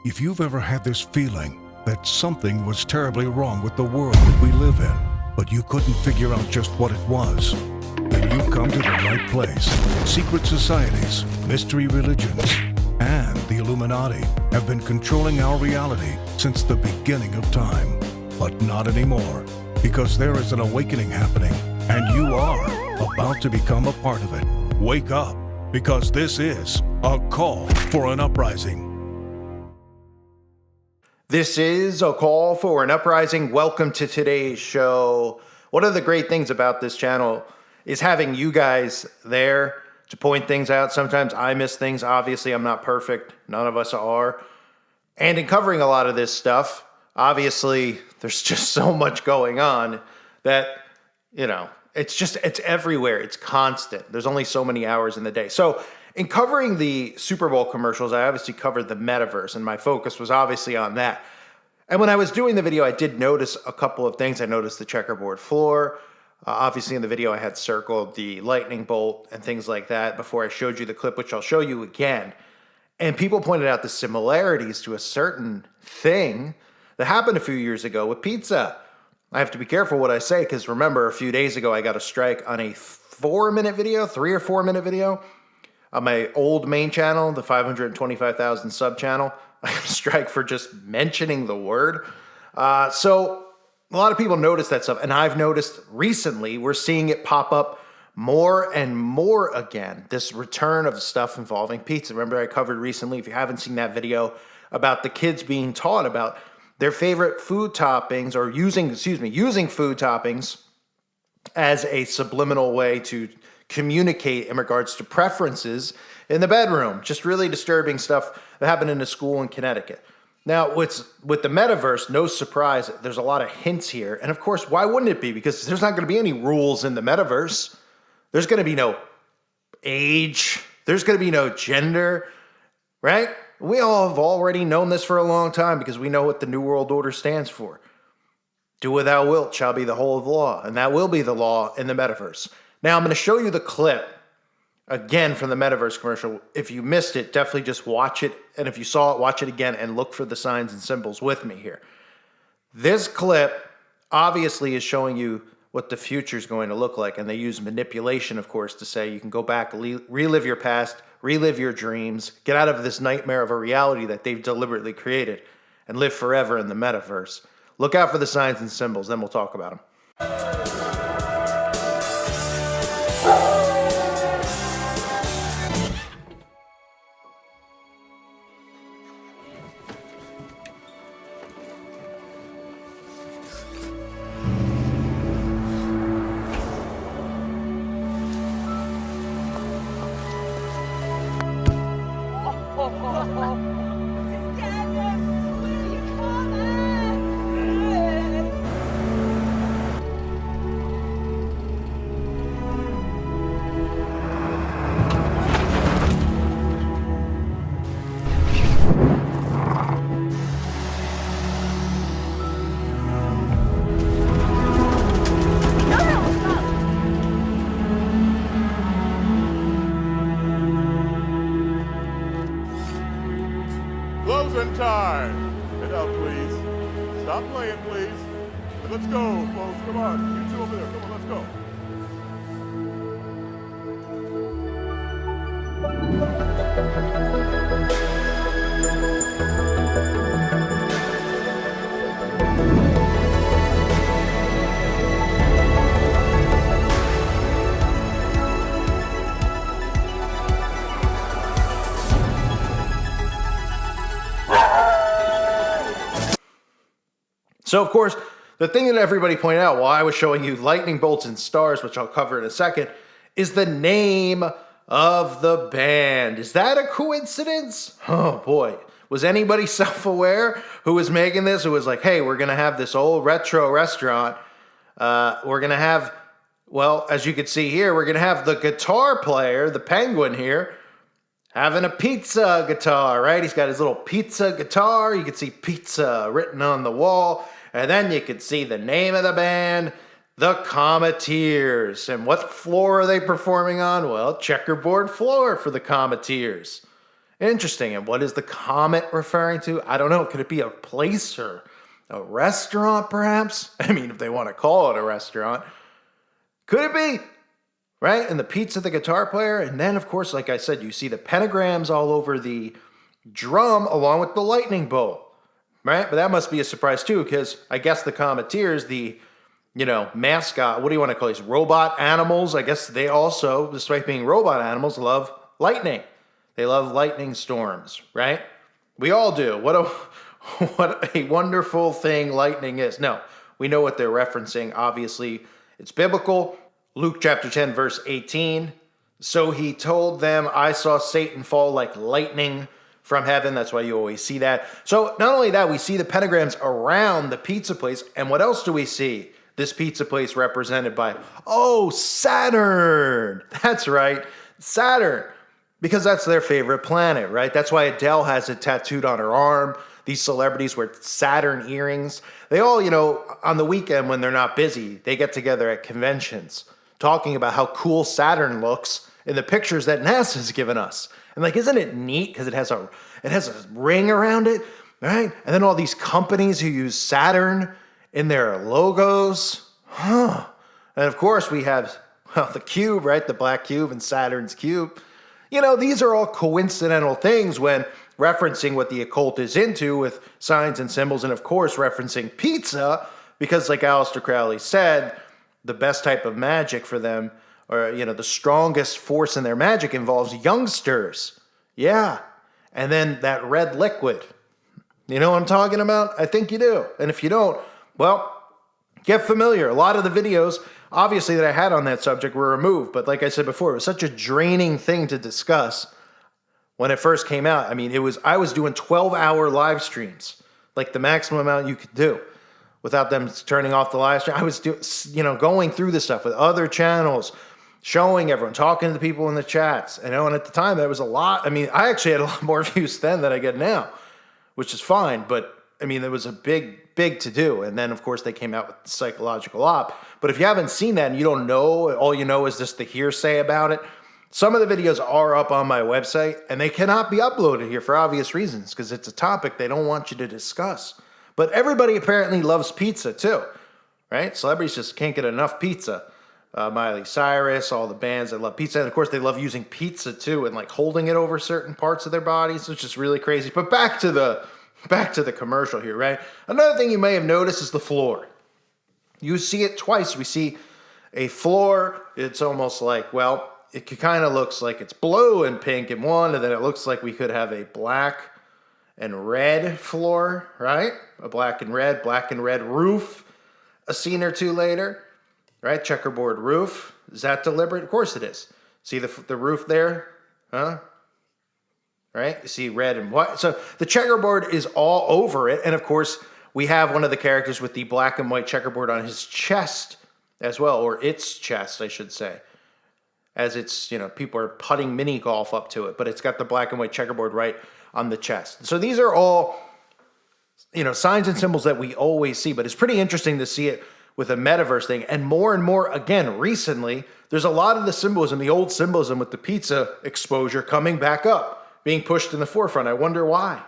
If you've ever had this feeling that something was terribly wrong with the world that we live in, but you couldn't figure out just what it was, then you've come to the right place. Secret societies, mystery religions, and the Illuminati have been controlling our reality since the beginning of time. But not anymore, because there is an awakening happening, and you are about to become a part of it. Wake up, because this is a call for an uprising. This is a call for an uprising. Welcome to today's show. One of the great things about this channel is having you guys there to point things out. Sometimes I miss things. Obviously, I'm not perfect. None of us are. And in covering a lot of this stuff, obviously, there's just so much going on that, it's everywhere. It's constant. There's only so many hours in the day. So in covering the Super Bowl commercials, I obviously covered the metaverse, and my focus was obviously on that. And when I was doing the video, I did notice a couple of things. I noticed the checkerboard floor. Obviously, in the video, I had circled the lightning bolt and things like that before I showed you the clip, which I'll show you again. And people pointed out the similarities to a certain thing that happened a few years ago with pizza. I have to be careful what I say, because remember, a few days ago, I got a strike on a 4-minute video, 3 or 4-minute video. On my old main channel, the 525,000 sub channel, I got a strike for just mentioning the word. So a lot of people notice that stuff, and I've noticed recently we're seeing it pop up more and more again, this return of stuff involving pizza. Remember I covered recently, if you haven't seen that video, about the kids being taught about their favorite food toppings, or using food toppings as a subliminal way to communicate in regards to preferences in the bedroom. Just really disturbing stuff that happened in a school in Connecticut. Now, with the metaverse, no surprise, there's a lot of hints here. And of course, why wouldn't it be? Because there's not going to be any rules in the metaverse. There's going to be no age. There's going to be no gender, right? We all have already known this for a long time, because we know what the New World Order stands for. Do what thou wilt shall be the whole of the law. And that will be the law in the metaverse. Now, I'm going to show you the clip again from the metaverse commercial. If you missed it, definitely just watch it. And if you saw it, watch it again and look for the signs and symbols with me here. This clip obviously is showing you what the future is going to look like. And they use manipulation, of course, to say you can go back, relive your past, relive your dreams, get out of this nightmare of a reality that they've deliberately created, and live forever in the metaverse. Look out for the signs and symbols, then we'll talk about them. Closing time! Get out, please. Stop playing, please. And let's go, folks. Come on. You two over there. Come on, let's go. So, of course, the thing that everybody pointed out while I was showing you lightning bolts and stars, which I'll cover in a second, is the name of the band. Is that a coincidence? Oh, boy. Was anybody self-aware who was making this? Who was like, hey, we're going to have this old retro restaurant. We're going to have, well, as you can see here, we're going to have the guitar player, the penguin here, having a pizza guitar, right? He's got his little pizza guitar. You can see pizza written on the wall. And then you can see the name of the band, the Cometeers. And what floor are they performing on? Well, checkerboard floor for the Cometeers. Interesting. And what is the comet referring to? I don't know. Could it be a place or a restaurant, perhaps? I mean, if they want to call it a restaurant. Could it be? Right? And the pizza, the guitar player. And then, of course, like I said, you see the pentagrams all over the drum along with the lightning bolt. Right? But that must be a surprise, too, because I guess the Cometeers, the mascot, what do you want to call these? Robot animals. I guess they also, despite being robot animals, love lightning. They love lightning storms, right? We all do. What a wonderful thing lightning is. No, we know what they're referencing. Obviously, it's biblical. Luke chapter 10, verse 18. So he told them, I saw Satan fall like lightning from heaven. That's why you always see that. So not only that, we see the pentagrams around the pizza place. And what else do we see? This pizza place represented by, Saturn. That's right, Saturn. Because that's their favorite planet, right? That's why Adele has it tattooed on her arm. These celebrities wear Saturn earrings. They all, on the weekend when they're not busy, they get together at conventions talking about how cool Saturn looks in the pictures that NASA's given us. And isn't it neat? Because it has a ring around it, right? And then all these companies who use Saturn in their logos. And of course we have, the cube, right? The black cube and Saturn's cube. These are all coincidental things when referencing what the occult is into with signs and symbols, and of course referencing pizza, because like Aleister Crowley said, the best type of magic for them, or the strongest force in their magic involves youngsters. Yeah. And then that red liquid. You know what I'm talking about? I think you do. And if you don't, well, get familiar. A lot of the videos, obviously, that I had on that subject were removed. But like I said before, it was such a draining thing to discuss when it first came out. I mean, I was doing 12-hour live streams, like the maximum amount you could do without them turning off the live stream. I was going through this stuff with other channels, showing everyone, talking to the people in the chats. And at the time, that was a lot. I mean, I actually had a lot more views then than I get now, which is fine. But I mean, it was a big to do. And then, of course, they came out with the psychological op. But if you haven't seen that and you don't know, all you know is just the hearsay about it, some of the videos are up on my website, and they cannot be uploaded here for obvious reasons, because it's a topic they don't want you to discuss. But everybody apparently loves pizza, too, right? Celebrities just can't get enough pizza. Miley Cyrus, all the bands that love pizza. And, of course, they love using pizza, too, and, holding it over certain parts of their bodies, which is really crazy. But back to the commercial here, right? Another thing you may have noticed is the floor. You see it twice. We see a floor. It's almost like, it kind of looks like it's blue and pink in one, and then it looks like we could have a black and red floor, right? A black and red roof a scene or two later, right? Checkerboard roof. Is that deliberate? Of course it is. See the roof there? Huh? Right? You see red and white. So the checkerboard is all over it. And of course, we have one of the characters with the black and white checkerboard on his chest as well, or its chest, I should say. As it's, people are putting mini golf up to it, but it's got the black and white checkerboard right on the chest. So these are all, signs and symbols that we always see, but it's pretty interesting to see it with a metaverse thing. And more, again, recently, there's a lot of the symbolism, the old symbolism with the pizza exposure coming back up, being pushed in the forefront. I wonder why.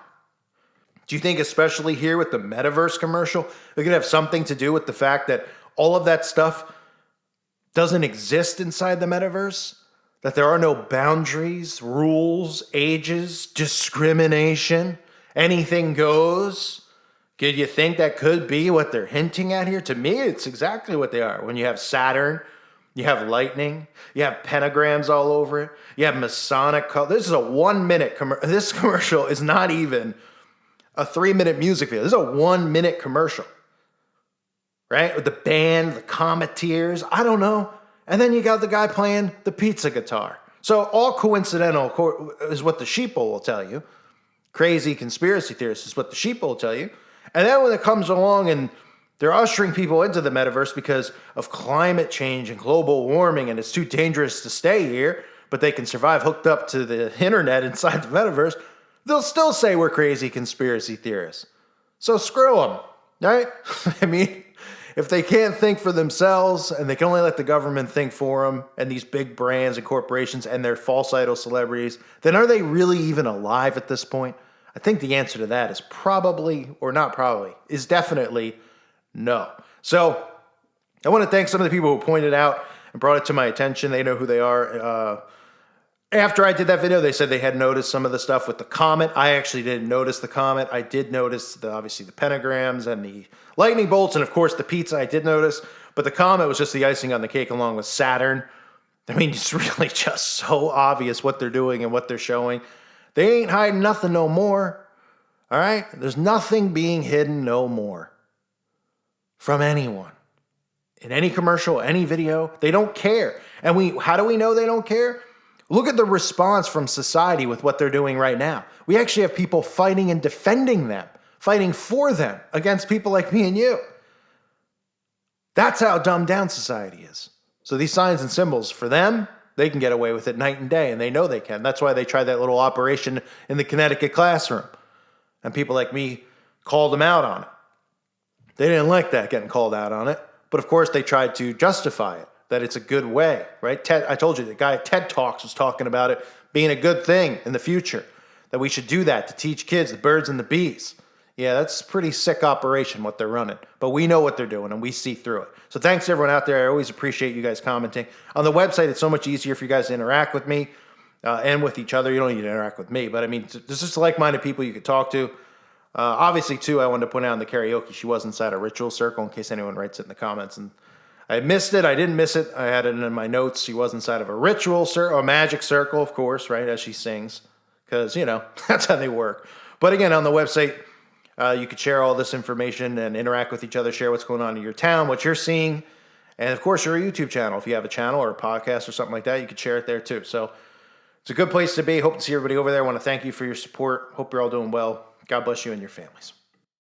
Do you think, especially here with the metaverse commercial, it could have something to do with the fact that all of that stuff doesn't exist inside the metaverse? That there are no boundaries, rules, ages, discrimination, anything goes? Could you think that could be what they're hinting at here? To me, it's exactly what they are. When you have Saturn, you have lightning, you have pentagrams all over it, you have Masonic color. This is a 1 minute commercial. This commercial is not even a 3-minute music video. This is a 1 minute commercial, right? With the band, the Cometeers, I don't know. And then you got the guy playing the pizza guitar. So all coincidental is what the sheeple will tell you. Crazy conspiracy theorists is what the sheeple will tell you. And then when it comes along and they're ushering people into the metaverse because of climate change and global warming, and it's too dangerous to stay here, but they can survive hooked up to the internet inside the metaverse, they'll still say we're crazy conspiracy theorists. So screw them, right? I mean, if they can't think for themselves and they can only let the government think for them and these big brands and corporations and their false idol celebrities, then are they really even alive at this point? I think the answer to that is probably, or not probably, is definitely no. So I want to thank some of the people who pointed out and brought it to my attention. They know who they are. After I did that video, they said they had noticed some of the stuff with the comet. I actually didn't notice the comet. I did notice, obviously, the pentagrams and the lightning bolts, and of course the pizza I did notice. But the comet was just the icing on the cake along with Saturn. I mean, it's really just so obvious what they're doing and what they're showing. They ain't hiding nothing no more. All right? There's nothing being hidden no more from anyone. In any commercial, any video, they don't care. And how do we know they don't care? Look at the response from society with what they're doing right now. We actually have people fighting and defending them, fighting for them against people like me and you. That's how dumbed down society is. So these signs and symbols, for them, they can get away with it night and day, and they know they can. That's why they tried that little operation in the Connecticut classroom. And people like me called them out on it. They didn't like that, getting called out on it. But of course, they tried to justify it, that it's a good way, right? I told you, the guy at TED Talks was talking about it being a good thing in the future, that we should do that to teach kids the birds and the bees. Yeah, that's a pretty sick operation, what they're running. But we know what they're doing, and we see through it. So thanks to everyone out there. I always appreciate you guys commenting. On the website, it's so much easier for you guys to interact with me and with each other. You don't need to interact with me, but I mean, there's just like-minded people you could talk to. Obviously, too, I wanted to point out in the karaoke, she was inside a ritual circle, in case anyone writes it in the comments. And I missed it. I didn't miss it. I had it in my notes. She was inside of a ritual circle, a magic circle, of course, right, as she sings. Because, that's how they work. But again, on the website, you could share all this information and interact with each other, share what's going on in your town, what you're seeing. And, of course, your YouTube channel. If you have a channel or a podcast or something like that, you could share it there, too. So it's a good place to be. Hope to see everybody over there. I want to thank you for your support. Hope you're all doing well. God bless you and your families.